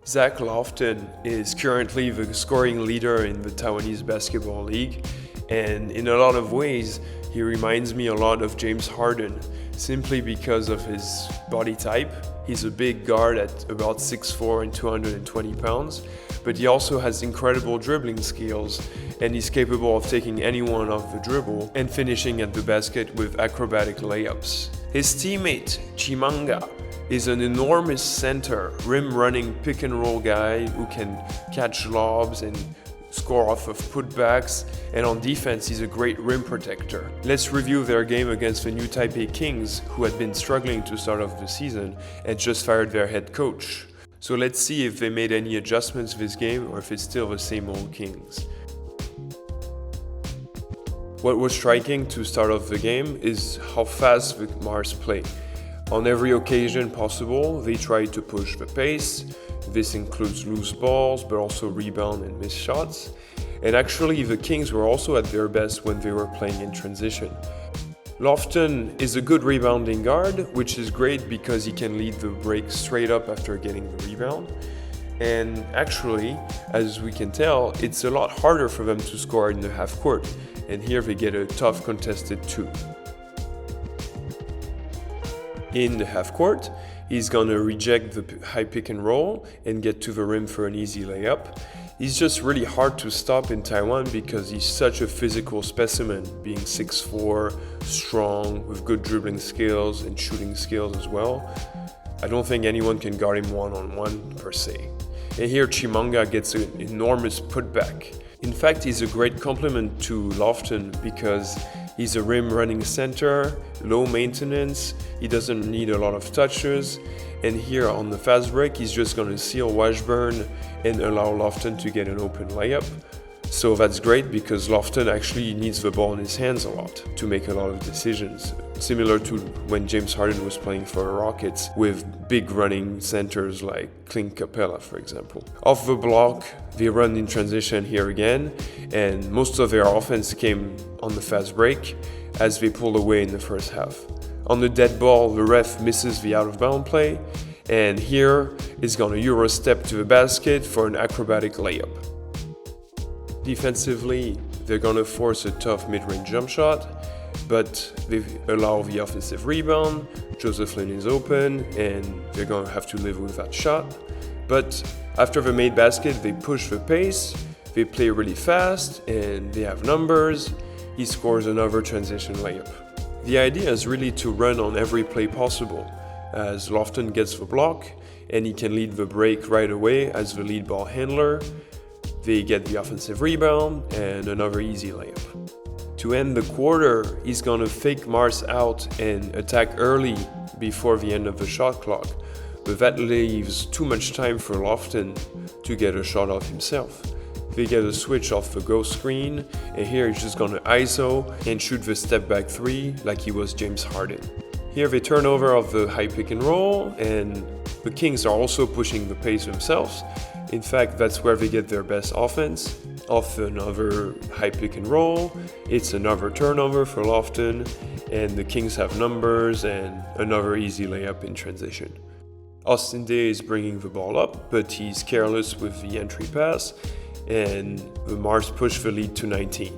Zach Lofton is currently the scoring leader in the Taiwanese basketball league, and in a lot of ways, he reminds me a lot of James Harden, simply because of his body type. He's a big guard at about 6'4" and 220 pounds, but he also has incredible dribbling skills, and he's capable of taking anyone off the dribble and finishing at the basket with acrobatic layups. His teammate, Chimanga, is an enormous center, rim-running pick-and-roll guy who can catch lobs and score off of putbacks, and on defense he's a great rim protector. Let's review their game against the new Taipei Kings, who had been struggling to start off the season and just fired their head coach. So let's see if they made any adjustments this game or if it's still the same old Kings. What was striking to start off the game is how fast the Mars play. On every occasion possible, they try to push the pace. This includes loose balls, but also rebound and missed shots. And actually, the Kings were also at their best when they were playing in transition. Lofton is a good rebounding guard, which is great because he can lead the break straight up after getting the rebound. And actually, as we can tell, it's a lot harder for them to score in the half court. And here they get a tough contested 2. In the half court, he's gonna reject the high pick and roll and get to the rim for an easy layup. He's just really hard to stop in Taiwan because he's such a physical specimen, being 6'4", strong, with good dribbling skills and shooting skills as well. I don't think anyone can guard him one-on-one per se. And here Chimanga gets an enormous putback. In fact, he's a great complement to Lofton because he's a rim-running center, low maintenance, he doesn't need a lot of touches, and here on the fast break, he's just going to seal Washburn and allow Lofton to get an open layup. So that's great because Lofton actually needs the ball in his hands a lot to make a lot of decisions, similar to when James Harden was playing for the Rockets with big running centers like Clint Capella, for example. Off the block, they run in transition here again, and most of their offense came on the fast break as they pulled away in the first half. On the dead ball, the ref misses the out-of-bound play, and here is going to Euro step to the basket for an acrobatic layup. Defensively, they're going to force a tough mid-range jump shot, but they allow the offensive rebound. Joseph Lin is open, and they're going to have to live with that shot. But after the made basket, they push the pace, they play really fast, and they have numbers. He scores another transition layup. The idea is really to run on every play possible, as Lofton gets the block, and he can lead the break right away as the lead ball handler. They get the offensive rebound and another easy layup. To end the quarter, he's going to fake Mars out and attack early before the end of the shot clock, but that leaves too much time for Lofton to get a shot off himself. They get a switch off the ghost screen, and here he's just going to ISO and shoot the step back 3 like he was James Harden. Here they turn over of the high pick and roll, and the Kings are also pushing the pace themselves. In fact, that's where they get their best offense. Off another high pick and roll, it's another turnover for Lofton, and the Kings have numbers and another easy layup in transition. Austin Day is bringing the ball up, but he's careless with the entry pass, and the Mars push the lead to 19.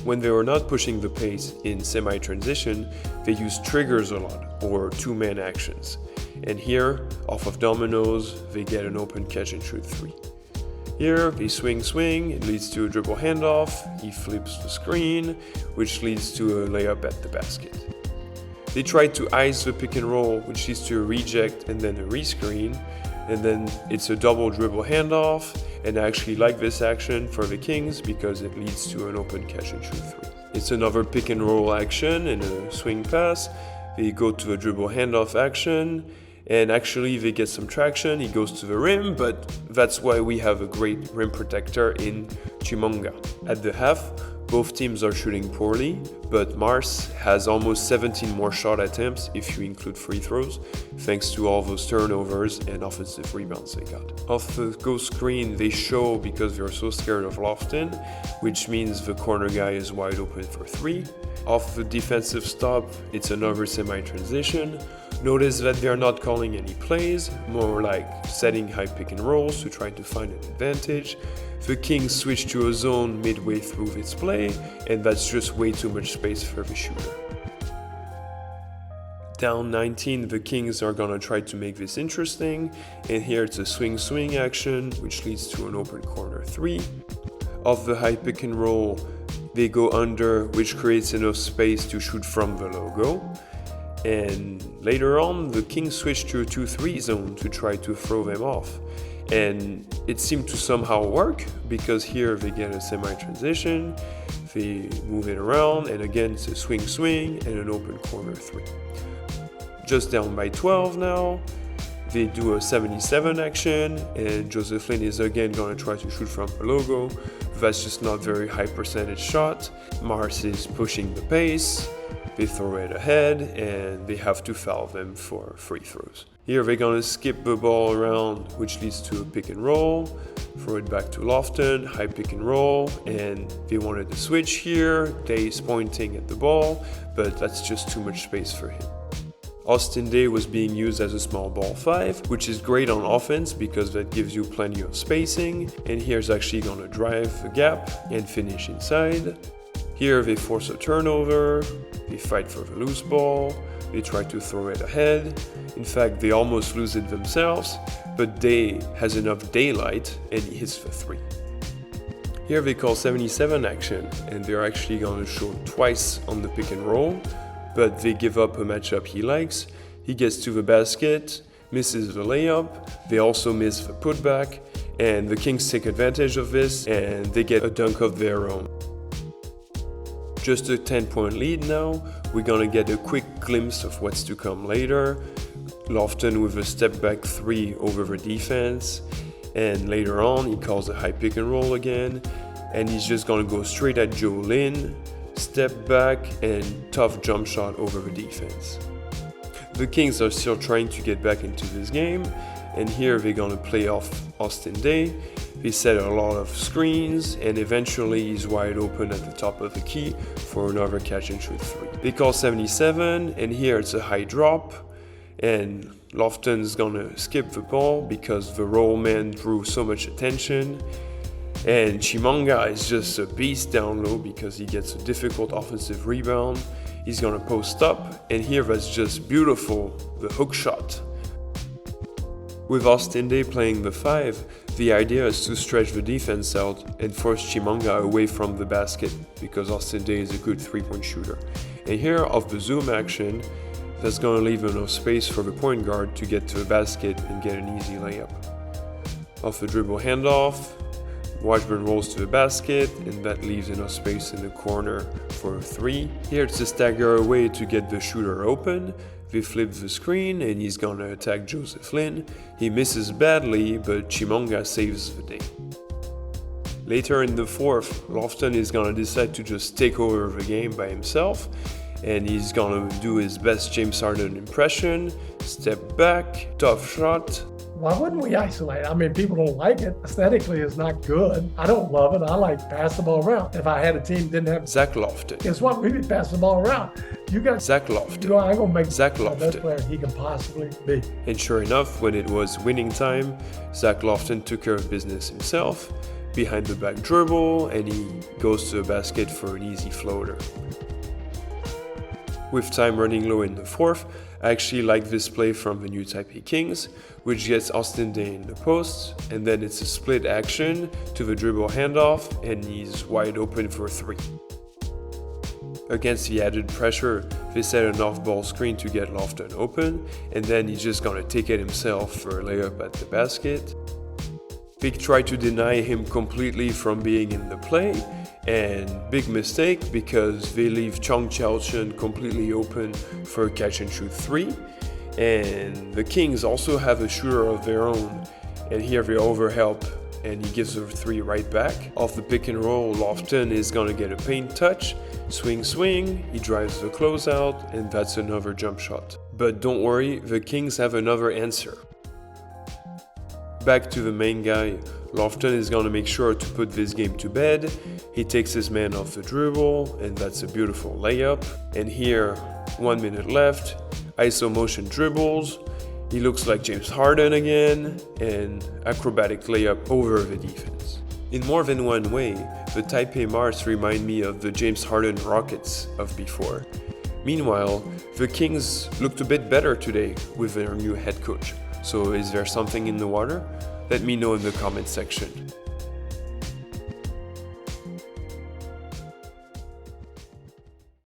When they were not pushing the pace in semi-transition, they used triggers a lot, or two-man actions. And here, off of dominoes, they get an open catch and shoot 3. Here, they swing, it leads to a dribble handoff, he flips the screen, which leads to a layup at the basket. They try to ice the pick and roll, which leads to a reject and then a rescreen, and then it's a double dribble handoff, and I actually like this action for the Kings because it leads to an open catch and shoot 3. It's another pick and roll action and a swing pass. They go to a dribble handoff action, and actually they get some traction. He goes to the rim, but that's why we have a great rim protector in Chimanga. At the half, both teams are shooting poorly, but Mars has almost 17 more shot attempts if you include free throws, thanks to all those turnovers and offensive rebounds they got. Off the ghost screen, they show because they're so scared of Lofton, which means the corner guy is wide open for 3. Off the defensive stop, it's another semi-transition. Notice that they're not calling any plays, more like setting high pick and rolls to try to find an advantage. The Kings switch to a zone midway through this play, and that's just way too much space for the shooter. Down 19, the Kings are gonna try to make this interesting, and here it's a swing action, which leads to an open corner 3. Off the high pick and roll, they go under, which creates enough space to shoot from the logo. And later on, the Kings switch to a 2-3 zone to try to throw them off. And it seemed to somehow work, because here they get a semi-transition, they move it around, and again it's a swing, and an open corner 3. Just down by 12 now, they do a 77 action, and Josephine is again gonna try to shoot from the logo. That's just not very high percentage shot. Mars is pushing the pace, they throw it ahead, and they have to foul them for free throws. Here they're gonna skip the ball around, which leads to a pick and roll, throw it back to Lofton, high pick and roll, and they wanted to switch here. Day's pointing at the ball, but that's just too much space for him. Austin Day was being used as a small ball 5, which is great on offense because that gives you plenty of spacing, and here's actually gonna drive the gap and finish inside. Here they force a turnover, they fight for the loose ball, they try to throw it ahead. In fact, they almost lose it themselves, but Day has enough daylight and he hits the 3. Here they call 77 action, and they're actually gonna show twice on the pick and roll, but they give up a matchup he likes. He gets to the basket, misses the layup, they also miss the putback, and the Kings take advantage of this and they get a dunk of their own. Just a 10-point lead now, we're gonna get a quick glimpse of what's to come later. Lofton with a step back 3 over the defense, and later on he calls a high pick and roll again, and he's just gonna go straight at Joe Lin. Step back and tough jump shot over the defense. The Kings are still trying to get back into this game, and here they're gonna play off Austin Day. They set a lot of screens, and eventually he's wide open at the top of the key for another catch and shoot 3. They call 77, and here it's a high drop, and Lofton's gonna skip the ball because the roll man drew so much attention. And Chimanga is just a beast down low because he gets a difficult offensive rebound. He's gonna post up, and here that's just beautiful, the hook shot. With Austin Day playing the 5, the idea is to stretch the defense out and force Chimanga away from the basket because Austin Day is a good 3-point shooter. And here, off the zoom action, that's gonna leave enough space for the point guard to get to the basket and get an easy layup. Off the dribble handoff, Washburn rolls to the basket, and that leaves enough space in the corner for a 3. Here it's a stagger away to get the shooter open. They flip the screen, and he's gonna attack Joseph Lin. He misses badly, but Chimanga saves the day. Later in the 4th, Lofton is gonna decide to just take over the game by himself, and he's gonna do his best James Harden impression. Step back, tough shot. Why wouldn't we isolate? I mean, people don't like it. Aesthetically, it's not good. I don't love it. I like pass the ball around. If I had a team that didn't have Zach Lofton. Guess what? We could pass the ball around. You got Zach Lofton. You know, I'm gonna make Zach the best Lofton. player he can possibly be. And sure enough, when it was winning time, Zach Lofton took care of business himself, behind the back dribble, and he goes to the basket for an easy floater. With time running low in the 4th, I actually like this play from the new Taipei Kings, which gets Austin Day in the post, and then it's a split action to the dribble handoff, and he's wide open for 3. Against the added pressure, they set an off-ball screen to get Lofton open, and then he's just gonna take it himself for a layup at the basket. They try to deny him completely from being in the play, and big mistake because they leave Chong Chao-Chen completely open for a catch and shoot 3. And the Kings also have a shooter of their own, and here they overhelp, and he gives a 3 right back. Off the pick and roll, Lofton is gonna get a paint touch, swing, he drives the closeout, and that's another jump shot. But don't worry, the Kings have another answer. Back to the main guy, Lofton is gonna make sure to put this game to bed. He takes his man off the dribble, and that's a beautiful layup. And here, 1 minute left, iso motion dribbles, he looks like James Harden again, and acrobatic layup over the defense. In more than one way, the Taipei Mars remind me of the James Harden Rockets of before. Meanwhile, the Kings looked a bit better today with their new head coach. So is there something in the water? Let me know in the comment section.